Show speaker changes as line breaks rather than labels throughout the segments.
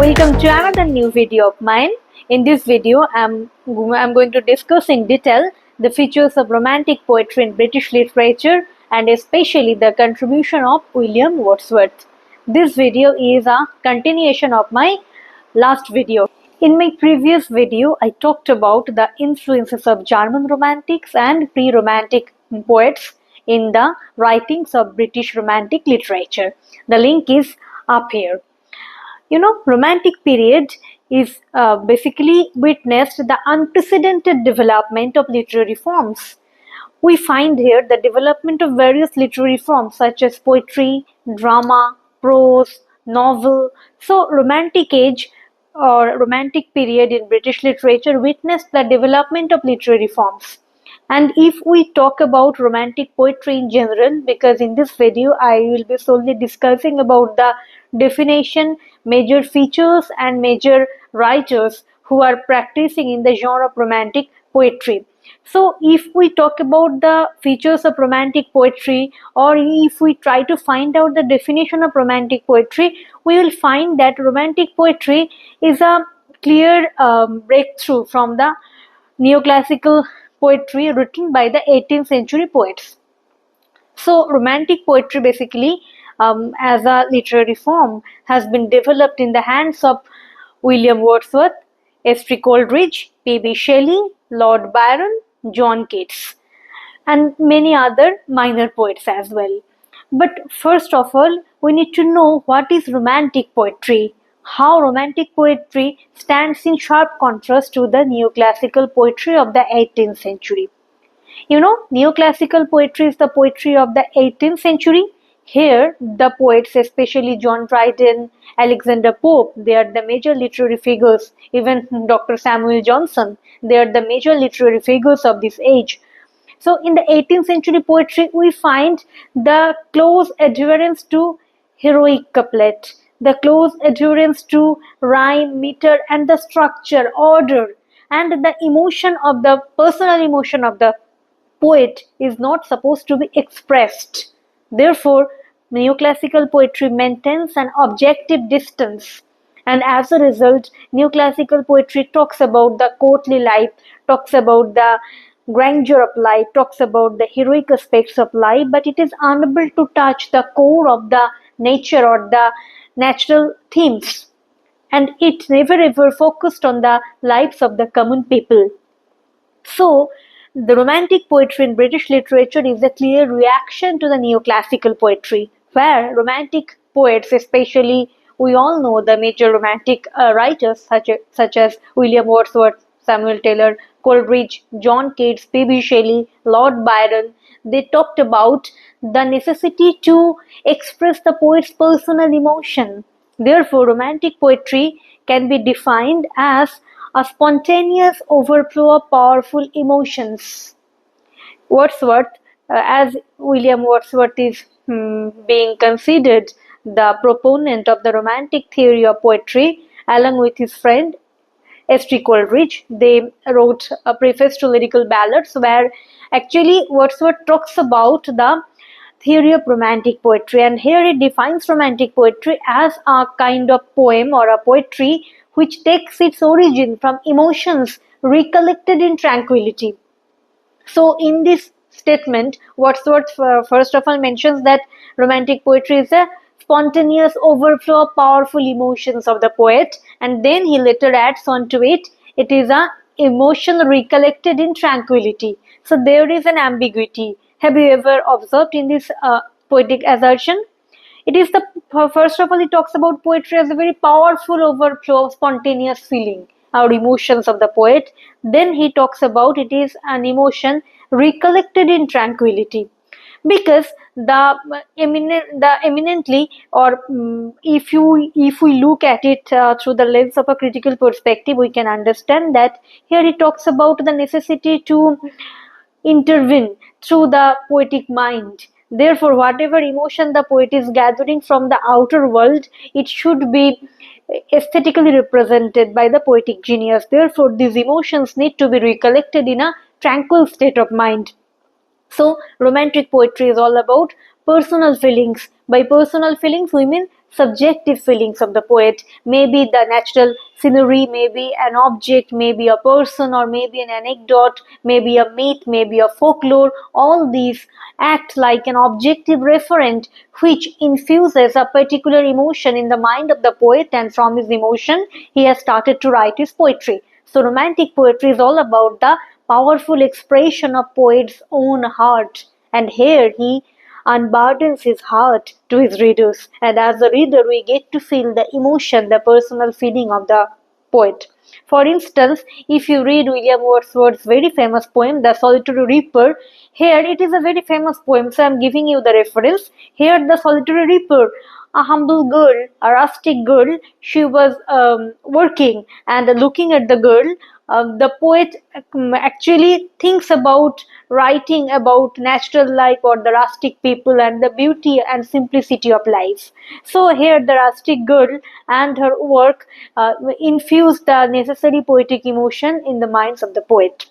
Welcome to another new video of mine. In this video, I'm going to discuss in detail the features of romantic poetry in British literature and especially the contribution of William Wordsworth. This video is a continuation of my last video. In my previous video, I talked about the influences of German romantics and pre-romantic poets in the writings of British romantic literature. The link is up here. Romantic period is basically witnessed the unprecedented development of literary forms. We find here the development of various literary forms such as poetry, drama, prose, novel. So romantic age or romantic period in British literature witnessed the development of literary forms. And if we talk about romantic poetry in general, because in this video I will be solely discussing about the definition, major features and major writers who are practicing in the genre of romantic poetry. So if we talk about the features of romantic poetry, or if we try to find out the definition of romantic poetry, we will find that romantic poetry is a clear breakthrough from the neoclassical poetry written by the 18th century poets. So romantic poetry basically as a literary form has been developed in the hands of William Wordsworth, S.T. Coleridge, P.B. Shelley, Lord Byron, John Keats, and many other minor poets as well. But first of all, we need to know what is romantic poetry, how romantic poetry stands in sharp contrast to the neoclassical poetry of the 18th century. Neoclassical poetry is the poetry of the 18th century. Here, the poets, especially John Dryden, Alexander Pope, they are the major literary figures. Even Dr. Samuel Johnson, they are the major literary figures of this age. So, in the 18th century poetry, we find the close adherence to heroic couplet, the close adherence to rhyme, meter, and the structure, order, and the emotion of the personal emotion of the poet is not supposed to be expressed. Therefore, neoclassical poetry maintains an objective distance, and as a result, neoclassical poetry talks about the courtly life, talks about the grandeur of life, talks about the heroic aspects of life, but it is unable to touch the core of the nature or the natural themes. And it never ever focused on the lives of the common people. So, the romantic poetry in British literature is a clear reaction to the neoclassical poetry, where romantic poets, especially we all know the major romantic writers such as William Wordsworth, Samuel Taylor, Coleridge, John Keats, P.B. Shelley, Lord Byron, they talked about the necessity to express the poet's personal emotion. Therefore, romantic poetry can be defined as a spontaneous overflow of powerful emotions. Wordsworth, as William Wordsworth is being considered the proponent of the romantic theory of poetry, along with his friend S.T. Coleridge, they wrote a preface to lyrical ballads where actually Wordsworth talks about the theory of romantic poetry, and here he defines romantic poetry as a kind of poem or a poetry which takes its origin from emotions recollected in tranquility. So in this statement, Wordsworth first of all mentions that romantic poetry is a spontaneous overflow of powerful emotions of the poet, and then he later adds on to it, it is a emotion recollected in tranquility. So there is an ambiguity. Have you ever observed in this poetic assertion? It is the first of all, he talks about poetry as a very powerful overflow of spontaneous feeling or emotions of the poet. Then he talks about it is an emotion recollected in tranquility, because the eminently, or if we look at it through the lens of a critical perspective, we can understand that here he talks about the necessity to intervene through the poetic mind. Therefore, whatever emotion the poet is gathering from the outer world, it should be aesthetically represented by the poetic genius. Therefore, these emotions need to be recollected in a tranquil state of mind. So, romantic poetry is all about personal feelings. By personal feelings, we mean subjective feelings of the poet, maybe the natural scenery, maybe an object, maybe a person, or maybe an anecdote, maybe a myth, maybe a folklore. All these act like an objective referent which infuses a particular emotion in the mind of the poet, and from his emotion he has started to write his poetry. So romantic poetry is all about the powerful expression of poet's own heart, and here he unburdens his heart to his readers, and as a reader we get to feel the emotion, the personal feeling of the poet. For instance, if you read William Wordsworth's very famous poem, The Solitary Reaper, here it is a very famous poem, so I am giving you the reference. Here, the solitary reaper, a humble girl, a rustic girl, she was working, and looking at the girl, the poet actually thinks about writing about natural life or the rustic people and the beauty and simplicity of life. So here the rustic girl and her work infuse the necessary poetic emotion in the minds of the poet.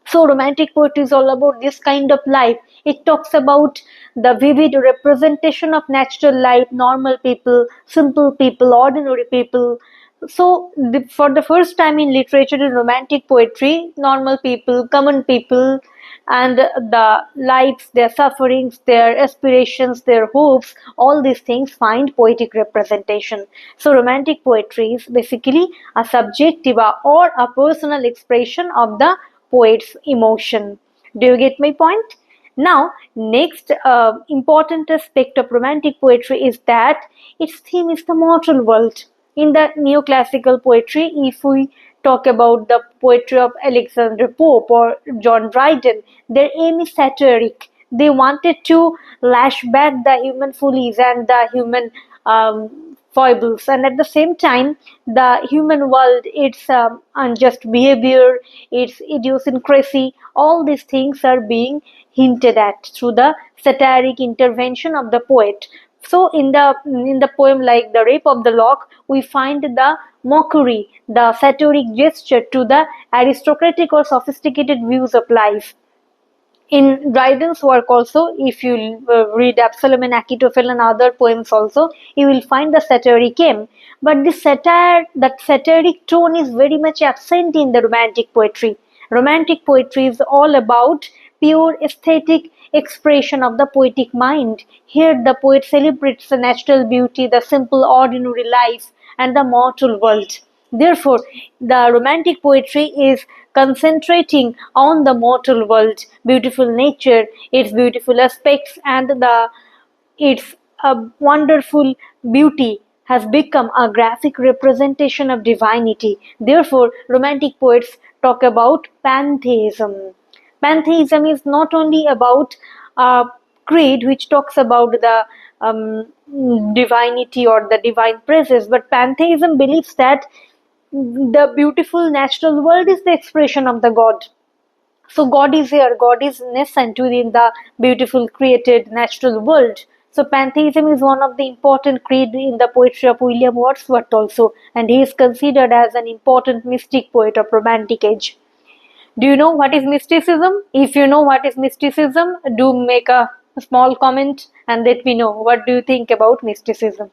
So romantic poetry is all about this kind of life. It talks about the vivid representation of natural life, normal people, simple people, ordinary people. So for the first time in literature, in romantic poetry, normal people, common people, and the lives, their sufferings, their aspirations, their hopes, all these things find poetic representation. So romantic poetry is basically a subjective or a personal expression of the poet's emotion. Do you get my point? Now, next important aspect of romantic poetry is that its theme is the mortal world. In the neoclassical poetry, if we talk about the poetry of Alexander Pope or John Dryden, their aim is satiric. They wanted to lash back the human follies and the human foibles, and at the same time the human world, its unjust behavior, its idiosyncrasy, all these things are being hinted at through the satiric intervention of the poet. So in the poem like The Rape of the Lock, we find the mockery, the satiric gesture to the aristocratic or sophisticated views of life. In Dryden's work also, if you read Absalom and Achitophel and other poems also, you will find the satiric aim. But this satire, that satiric tone is very much absent in the romantic poetry. Romantic poetry is all about pure aesthetic expression of the poetic mind. Here the poet celebrates the natural beauty, the simple ordinary life, and the mortal world. Therefore, the romantic poetry is concentrating on the mortal world, beautiful nature, its beautiful aspects, and its wonderful beauty has become a graphic representation of divinity. Therefore, romantic poets talk about pantheism. Pantheism is not only about creed which talks about the divinity or the divine presence, but pantheism believes that the beautiful natural world is the expression of the God. So God is here, God is nascent within the beautiful created natural world. So pantheism is one of the important creed in the poetry of William Wordsworth also, and he is considered as an important mystic poet of romantic age. Do you know what is mysticism? If you know what is mysticism, do make a small comment and let me know what do you think about mysticism.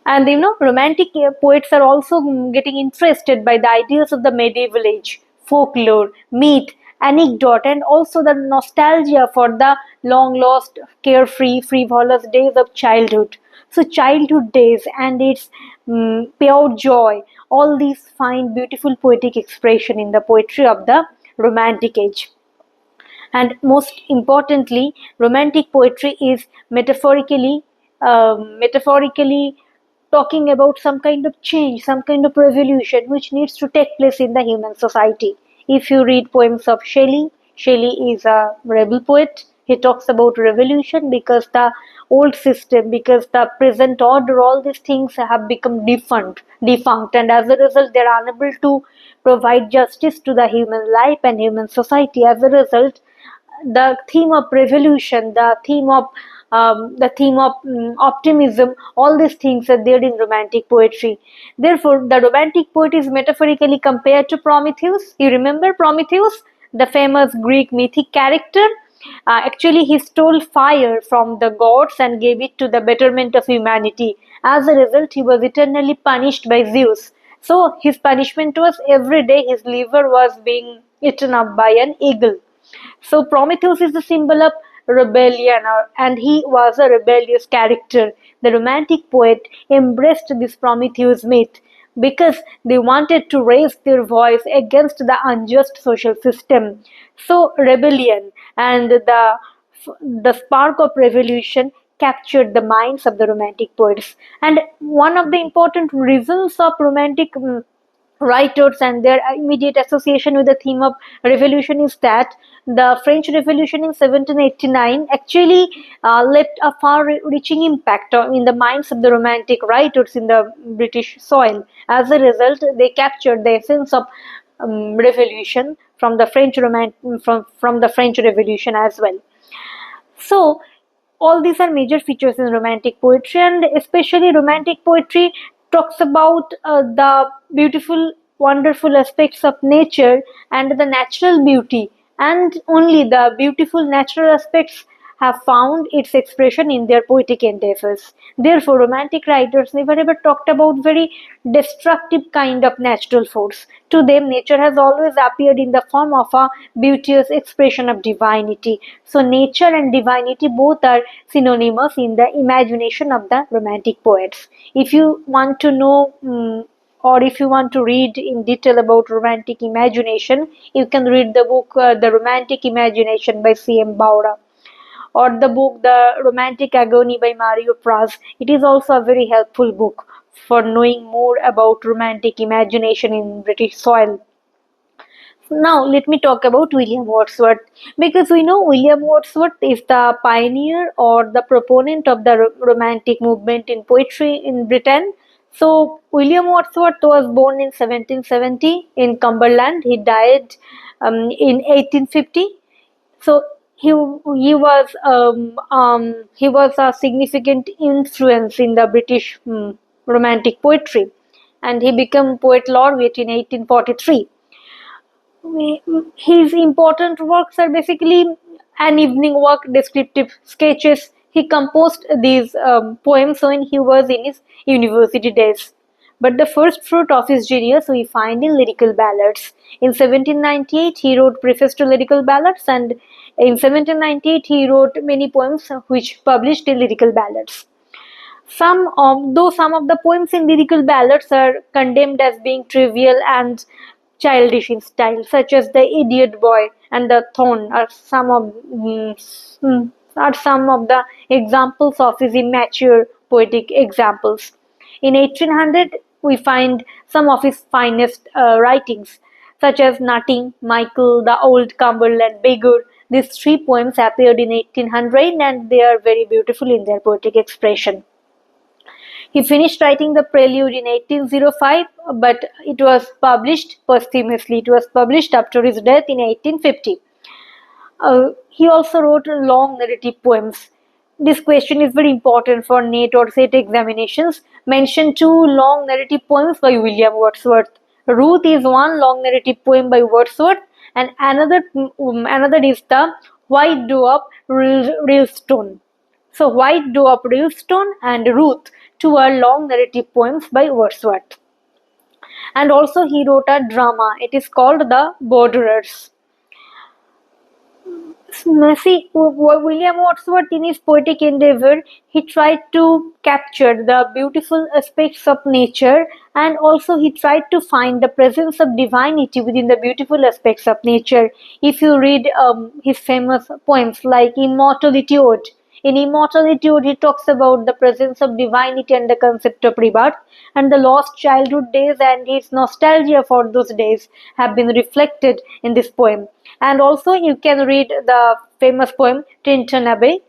And romantic poets are also getting interested by the ideas of the medieval age, folklore, myth, anecdote, and also the nostalgia for the long lost, carefree, frivolous days of childhood. So, childhood days and its pure joy, all these find beautiful poetic expression in the poetry of the romantic age. And most importantly, romantic poetry is metaphorically talking about some kind of change, some kind of revolution which needs to take place in the human society. If you read poems of Shelley, Shelley is a rebel poet. He talks about revolution because the old system, because the present order, all these things have become defunct, and as a result, they are unable to provide justice to the human life and human society. As a result, the theme of revolution, the theme of optimism, all these things are there in romantic poetry. Therefore, the romantic poet is metaphorically compared to Prometheus. You remember Prometheus, the famous Greek mythic character? Actually, he stole fire from the gods and gave it to the betterment of humanity. As a result, he was eternally punished by Zeus. So his punishment was every day his liver was being eaten up by an eagle. So Prometheus is the symbol of rebellion, and he was a rebellious character. The romantic poet embraced this Prometheus myth because they wanted to raise their voice against the unjust social system. So rebellion and the spark of revolution captured the minds of the romantic poets. And one of the important reasons of romantic writers and their immediate association with the theme of revolution is that the French Revolution in 1789 actually left a far-reaching impact in the minds of the romantic writers in the British soil. As a result, they captured the essence of revolution from the from the French Revolution as well. So, all these are major features in romantic poetry, and especially romantic poetry talks about the beautiful, wonderful aspects of nature and the natural beauty, and only the beautiful natural aspects have found its expression in their poetic endeavors. Therefore, romantic writers never ever talked about very destructive kind of natural force. To them, nature has always appeared in the form of a beauteous expression of divinity. So, nature and divinity both are synonymous in the imagination of the romantic poets. If you want to know or if you want to read in detail about romantic imagination, you can read the book The Romantic Imagination by C.M. Baura, or the book The Romantic Agony by Mario Praz. It is also a very helpful book for knowing more about romantic imagination in British soil. Now, let me talk about William Wordsworth, because we know William Wordsworth is the pioneer or the proponent of the romantic movement in poetry in Britain. So, William Wordsworth was born in 1770 in Cumberland. He died in 1850. So he was a significant influence in the British romantic poetry, and he became poet laureate in 1843. His important works are basically an evening walk, descriptive sketches. He composed these poems when he was in his university days. But the first fruit of his genius we find in lyrical ballads. In 1798, he wrote preface to lyrical ballads, and in 1798, he wrote many poems which published in lyrical ballads. Some of the poems in lyrical ballads are condemned as being trivial and childish in style, such as The Idiot Boy and The Thorn are some of the examples of his immature poetic examples. In 1800, we find some of his finest writings, such as Nutting, Michael, The Old Cumberland Beggar. These three poems appeared in 1800 and they are very beautiful in their poetic expression. He finished writing the prelude in 1805, but it was published posthumously. It was published after his death in 1850. He also wrote long narrative poems. This question is very important for NET or SET examinations. Mention two long narrative poems by William Wordsworth. Ruth is one long narrative poem by Wordsworth, and another is the White Doe of Ralston. So, White Doe of Ralston and Ruth, two are long narrative poems by Wordsworth. And also he wrote a drama. It is called The Borderers. See, William Wordsworth in his poetic endeavor, he tried to capture the beautiful aspects of nature, and also he tried to find the presence of divinity within the beautiful aspects of nature. If you read his famous poems like Immortality Ode, in Immortality Ode, he talks about the presence of divinity and the concept of rebirth, and the lost childhood days and his nostalgia for those days have been reflected in this poem. And also, you can read the famous poem Tintern Abbey.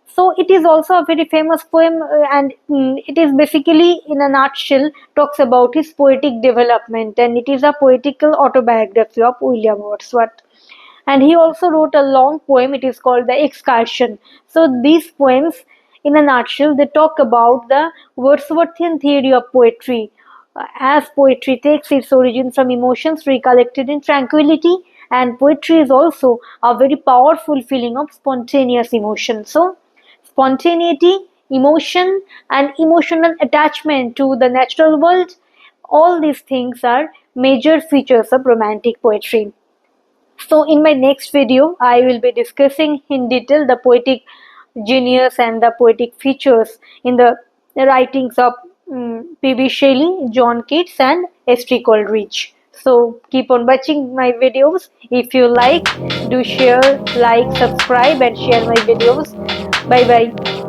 So, it is also a very famous poem, and it is basically, in a nutshell, talks about his poetic development, and it is a poetical autobiography of William Wordsworth. And he also wrote a long poem. It is called The Excursion. So these poems, in a nutshell, they talk about the Wordsworthian theory of poetry, as poetry takes its origin from emotions recollected in tranquility, and poetry is also a very powerful feeling of spontaneous emotion. So spontaneity emotion and emotional attachment to the natural world. All these things are major features of romantic poetry. So in my next video, I will be discussing in detail the poetic genius and the poetic features in the writings of P.B. Shelley, John Keats and S.T. Coleridge. So keep on watching my videos. If you like, do share, like, subscribe and share my videos. Bye bye.